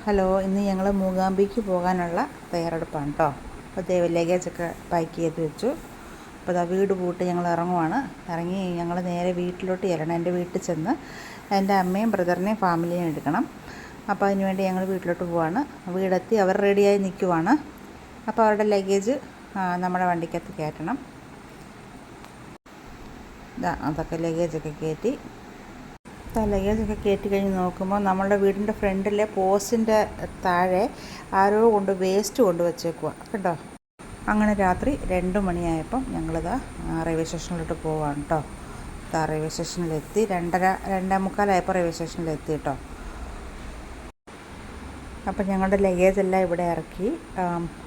Hello, ഇന്ന് ഞങ്ങൾ മൂകാംബിക്ക് പോകാനുള്ള തയ്യാറെടുപ്പാണ് കേട്ടോ. അപ്പോൾ ലഗേജൊക്കെ പാക്ക് ചെയ്ത് വെച്ചു. അപ്പോൾ അതാ വീട് പൂട്ടി ഞങ്ങൾ ഇറങ്ങി ഞങ്ങൾ നേരെ വീട്ടിലോട്ട് ചെല്ലണം. എൻ്റെ വീട്ടിൽ ചെന്ന് എൻ്റെ അമ്മയും ബ്രദറിനെയും ഫാമിലിയും എടുക്കണം. അപ്പോൾ അതിനുവേണ്ടി ഞങ്ങൾ വീട്ടിലോട്ട് പോവാണ്. വീടെത്തി അവർ റെഡിയായി നിൽക്കുവാണ്. അപ്പോൾ അവരുടെ ലഗേജ് നമ്മുടെ വണ്ടിക്കകത്ത് കയറ്റണം. അതൊക്കെ ലഗേജൊക്കെ കയറ്റി ലഗേജൊക്കെ കയറ്റി കഴിഞ്ഞ് നോക്കുമ്പോൾ നമ്മളുടെ വീടിൻ്റെ ഫ്രണ്ടിലെ പോസ്റ്റിൻ്റെ താഴെ ആരോ കൊണ്ട് വേസ്റ്റ് കൊണ്ട് വച്ചേക്കുക കേട്ടോ. അങ്ങനെ രാത്രി 2 മണിയായപ്പം ഞങ്ങളിതാ റെയിൽവേ സ്റ്റേഷനിലോട്ട് പോവാണ് കേട്ടോ. റെയിൽവേ സ്റ്റേഷനിലെത്തി 2:45 റെയിൽവേ സ്റ്റേഷനിലെത്തി കേട്ടോ. അപ്പം ഞങ്ങളുടെ ലഗേജ് എല്ലാം ഇവിടെ ഇറക്കി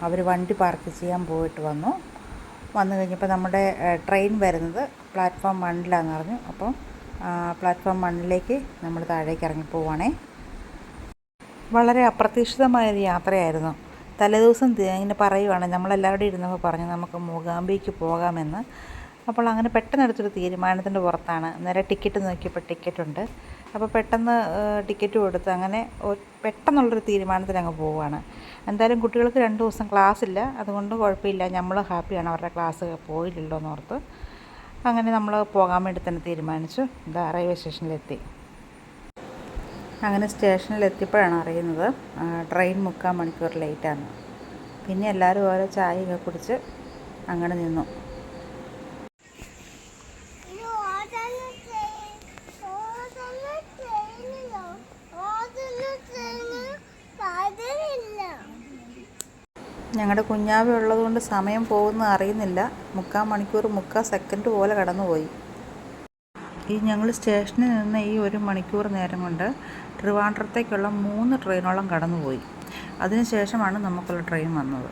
അവർ വണ്ടി പാർക്ക് ചെയ്യാൻ പോയിട്ട് വന്നു കഴിഞ്ഞപ്പോൾ നമ്മുടെ ട്രെയിൻ വരുന്നത് പ്ലാറ്റ്ഫോം 1-ലാണെന്ന് പറഞ്ഞു. അപ്പം പ്ലാറ്റ്ഫോം 1-ലേക്ക് നമ്മൾ താഴേക്ക് ഇറങ്ങിപ്പോവാണേ. വളരെ അപ്രതീക്ഷിതമായൊരു യാത്രയായിരുന്നു. തലേദിവസം ഇങ്ങനെ പറയുവാണ്, നമ്മളെല്ലാവരും ഇരുന്നപ്പോൾ പറഞ്ഞു നമുക്ക് മൂകാംബിക്ക് പോകാമെന്ന്. അപ്പോൾ അങ്ങനെ പെട്ടെന്ന് എടുത്തൊരു തീരുമാനത്തിൻ്റെ പുറത്താണ്. നേരെ ടിക്കറ്റ് നോക്കിയപ്പോൾ ടിക്കറ്റുണ്ട്. അപ്പോൾ പെട്ടെന്ന് ടിക്കറ്റ് കൊടുത്ത് അങ്ങനെ പെട്ടെന്നുള്ളൊരു തീരുമാനത്തിൽ അങ്ങ് പോവുകയാണ്. എന്തായാലും കുട്ടികൾക്ക് 2 ദിവസം ക്ലാസ് ഇല്ല, അതുകൊണ്ട് കുഴപ്പമില്ല, നമ്മൾ ഹാപ്പിയാണ് അവരുടെ ക്ലാസ് പോയില്ലല്ലോ എന്നോർത്ത്. അങ്ങനെ നമ്മൾ പോകാൻ വേണ്ടി തന്നെ തീരുമാനിച്ചു. റെയിൽവേ സ്റ്റേഷനിലെത്തി. അങ്ങനെ സ്റ്റേഷനിലെത്തിയപ്പോഴാണ് അറിയുന്നത് ട്രെയിൻ 3/4 മണിക്കൂർ ലേറ്റാണ്. പിന്നെ എല്ലാവരും ഓരോ ചായയൊക്കെ കുടിച്ച് അങ്ങനെ നിന്നു. ഞങ്ങളുടെ കുഞ്ഞാവ ഉള്ളതുകൊണ്ട് സമയം പോകുന്നത് അറിയുന്നില്ല. 3/4 മണിക്കൂർ 3/4 സെക്കൻഡ് പോലെ കടന്നുപോയി. ഞങ്ങൾ സ്റ്റേഷനിൽ നിന്ന് ഈ 1 മണിക്കൂർ നേരം കൊണ്ട് ട്രിവാൻഡ്രത്തേക്കുള്ള 3 ട്രെയിനോളം കടന്നുപോയി. അതിനുശേഷമാണ് നമുക്കുള്ള ട്രെയിൻ വന്നത്.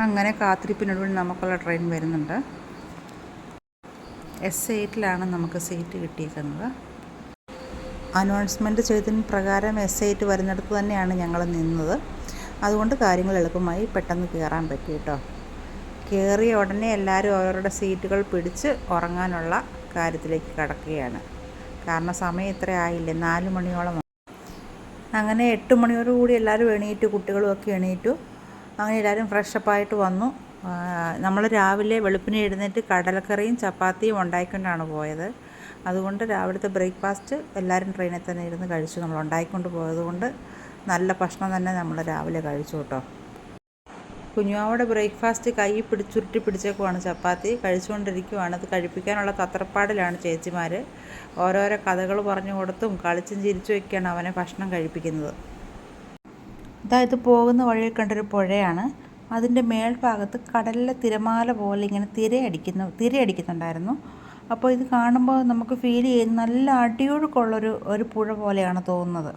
അങ്ങനെ കാത്തിരിപ്പിനൊടുവിൽ നമുക്കുള്ള ട്രെയിൻ വരുന്നുണ്ട്. S8-ലാണ് നമുക്ക് സീറ്റ് കിട്ടിയിരിക്കുന്നത്. അനൗൺസ്മെൻറ്റ് ചെയ്തതിന് പ്രകാരം S8 വരുന്നിടത്ത് തന്നെയാണ് ഞങ്ങൾ നിന്നത്. അതുകൊണ്ട് കാര്യങ്ങൾ എളുപ്പമായി പെട്ടെന്ന് കയറാൻ പറ്റി കേട്ടോ. കയറിയ ഉടനെ എല്ലാവരും അവരുടെ സീറ്റുകൾ പിടിച്ച് ഉറങ്ങാനുള്ള കാര്യത്തിലേക്ക് കടക്കുകയാണ്. കാരണം സമയം ഇത്ര ആയില്ലേ, 4 മണിയോളം. അങ്ങനെ 8 മണിയോടുകൂടി എല്ലാവരും എണീറ്റു, കുട്ടികളുമൊക്കെ എണീറ്റു. അങ്ങനെ എല്ലാവരും ഫ്രഷപ്പായിട്ട് വന്നു. നമ്മൾ രാവിലെ വെളുപ്പിനെ എഴുന്നേറ്റ് കടലക്കറിയും ചപ്പാത്തിയും ഉണ്ടായിക്കൊണ്ടാണ് പോയത്. അതുകൊണ്ട് രാവിലത്തെ ബ്രേക്ക്ഫാസ്റ്റ് എല്ലാവരും ട്രെയിനിൽ തന്നെ ഇരുന്ന് കഴിച്ചു. നമ്മൾ ഉണ്ടായിക്കൊണ്ട് പോയതുകൊണ്ട് നല്ല ഭക്ഷണം തന്നെ നമ്മൾ രാവിലെ കഴിച്ചു കേട്ടോ. കുഞ്ഞുവാവയുടെ ബ്രേക്ക്ഫാസ്റ്റ് കൈ ചുരുട്ടി പിടിച്ചേക്കുവാണ്. ചപ്പാത്തി കഴിച്ചുകൊണ്ടിരിക്കുവാണ്. അത് കഴിപ്പിക്കാനുള്ള തത്രപ്പാടിലാണ് ചേച്ചിമാർ. ഓരോരോ കഥകൾ പറഞ്ഞു കൊടുത്തും കളിച്ചും ചിരിച്ചുമൊക്കെയാണ് അവനെ ഭക്ഷണം കഴിപ്പിക്കുന്നത്. ഇത് പോകുന്ന വഴിയിൽ കണ്ടൊരു പുഴയാണ്. അതിൻ്റെ മേൽഭാഗത്ത് കടലിലെ തിരമാല പോലെ ഇങ്ങനെ തിരയടിക്കുന്നുണ്ടായിരുന്നു. അപ്പോൾ ഇത് കാണുമ്പോൾ നമുക്ക് ഫീൽ ചെയ്യുന്ന നല്ല അടിയൊഴുക്കുള്ളൊരു പുഴ പോലെയാണ് തോന്നുന്നത്.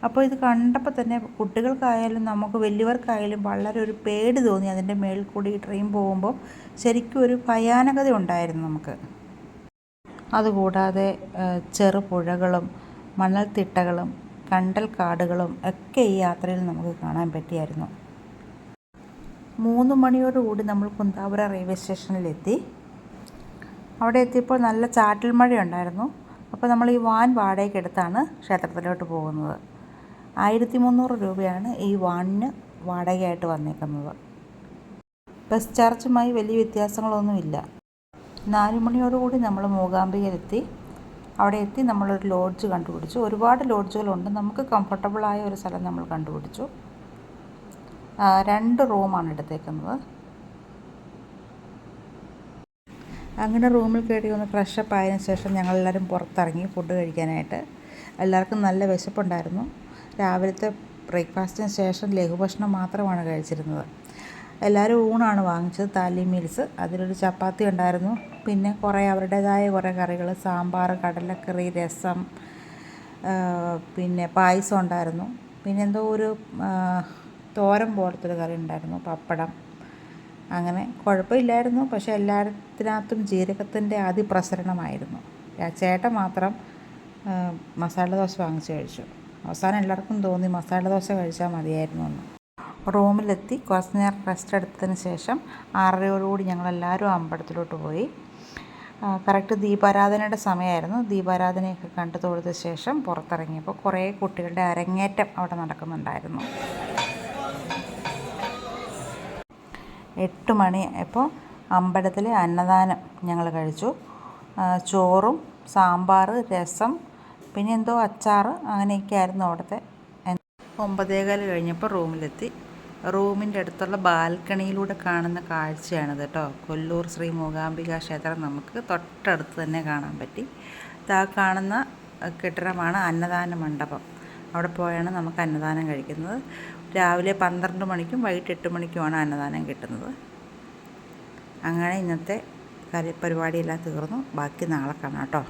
അപ്പോൾ ഇത് കണ്ടപ്പോൾ തന്നെ കുട്ടികൾക്കായാലും നമുക്ക് വലിയവർക്കായാലും വളരെ ഒരു പേടി തോന്നി. അതിൻ്റെ മേളിൽ കൂടി ട്രെയിൻ പോകുമ്പോൾ ശരിക്കും ഒരു ഭയാനകത ഉണ്ടായിരുന്നു നമുക്ക്. അതുകൂടാതെ ചെറുപുഴകളും മണൽത്തിട്ടകളും കണ്ടൽ കാടുകളും ഒക്കെ ഈ യാത്രയിൽ നമുക്ക് കാണാൻ പറ്റിയായിരുന്നു. 3 മണിയോടുകൂടി നമ്മൾ കുന്താപുര റെയിൽവേ സ്റ്റേഷനിലെത്തി. അവിടെ എത്തിയപ്പോൾ നല്ല ചാറ്റൽ മഴയുണ്ടായിരുന്നു. അപ്പോൾ നമ്മൾ ഈ വാൻ വാടകയ്ക്ക് എടുത്താണ് ക്ഷേത്രത്തിലോട്ട് പോകുന്നത്. 1300 രൂപയാണ് ഈ വാനിന് വാടകയായിട്ട് വന്നേക്കുന്നത്. ബസ് ചാർജുമായി വലിയ വ്യത്യാസങ്ങളൊന്നുമില്ല. 4 മണിയോടുകൂടി നമ്മൾ മൂകാംബികയിലെത്തി. അവിടെ എത്തി നമ്മളൊരു ലോഡ്ജ് കണ്ടുപിടിച്ചു. ഒരുപാട് ലോഡ്ജുകളുണ്ട്. നമുക്ക് കംഫർട്ടബിളായ ഒരു സ്ഥലം നമ്മൾ കണ്ടുപിടിച്ചു. 2 റൂമാണ് എടുത്തേക്കുന്നത്. അങ്ങനെ റൂമിൽ കയറി ഒന്ന് ഫ്രഷപ്പ് ആയതിനു ശേഷം ഞങ്ങളെല്ലാവരും പുറത്തിറങ്ങി ഫുഡ് കഴിക്കാനായിട്ട്. എല്ലാവർക്കും നല്ല വിശപ്പുണ്ടായിരുന്നു. രാവിലത്തെ ബ്രേക്ക്ഫാസ്റ്റിന് ശേഷം ലഘുഭക്ഷണം മാത്രമാണ് കഴിച്ചിരുന്നത്. എല്ലാവരും ഊണാണ് വാങ്ങിച്ചത്, താലി മീൽസ്. അതിലൊരു ചപ്പാത്തി ഉണ്ടായിരുന്നു. പിന്നെ അവരുടേതായ കുറേ കറികൾ, സാമ്പാർ, കടലക്കറി, രസം, പിന്നെ പായസം ഉണ്ടായിരുന്നു. പിന്നെ എന്തോ ഒരു തോരൻ പോലത്തെ ഒരു കറി ഉണ്ടായിരുന്നു, പപ്പടം. അങ്ങനെ കുഴപ്പമില്ലായിരുന്നു. പക്ഷേ എല്ലാത്തിനകത്തും ജീരകത്തിൻ്റെ അതിപ്രസരണമായിരുന്നു. ചേട്ടൻ മാത്രം മസാല ദോശ വാങ്ങിച്ച് കഴിച്ചു. അവസാനം എല്ലാവർക്കും തോന്നി മസാല ദോശ കഴിച്ചാൽ മതിയായിരുന്നു എന്ന്. റൂമിലെത്തി കുറച്ച് നേരം റെസ്റ്റ് എടുത്തതിന് ശേഷം 6:30 ഞങ്ങളെല്ലാവരും അമ്പലത്തിലോട്ട് പോയി. കറക്റ്റ് ദീപാരാധനയുടെ സമയമായിരുന്നു. ദീപാരാധനയൊക്കെ കണ്ടു തൊഴുത ശേഷം പുറത്തിറങ്ങിയപ്പോൾ കുറേ കുട്ടികളുടെ അരങ്ങേറ്റം അവിടെ നടക്കുന്നുണ്ടായിരുന്നു. 8 മണി ഇപ്പോൾ അമ്പലത്തിലെ അന്നദാനം ഞങ്ങൾ കഴിച്ചു. ചോറും സാമ്പാർ, രസം, പിന്നെ എന്തോ അച്ചാർ, അങ്ങനെയൊക്കെ ആയിരുന്നു അവിടുത്തെ. 9:15 കഴിഞ്ഞപ്പോൾ റൂമിലെത്തി. റൂമിൻ്റെ അടുത്തുള്ള ബാൽക്കണിയിലൂടെ കാണുന്ന കാഴ്ചയാണിത് കേട്ടോ. കൊല്ലൂർ ശ്രീ മൂകാംബിക ക്ഷേത്രം നമുക്ക് തൊട്ടടുത്ത് തന്നെ കാണാൻ പറ്റി. ഇതാ കാണുന്ന കെട്ടിടമാണ് അന്നദാന മണ്ഡപം. അവിടെ പോയാണ് നമുക്ക് അന്നദാനം കഴിക്കുന്നത്. രാവിലെ 12 മണിക്കും വൈകിട്ട് 8 മണിക്കുമാണ് അന്നദാനം കിട്ടുന്നത്. അങ്ങനെ ഇന്നത്തെ പരിപാടിയെല്ലാം തീർന്നു. ബാക്കി നാളെ കാണാം കേട്ടോ.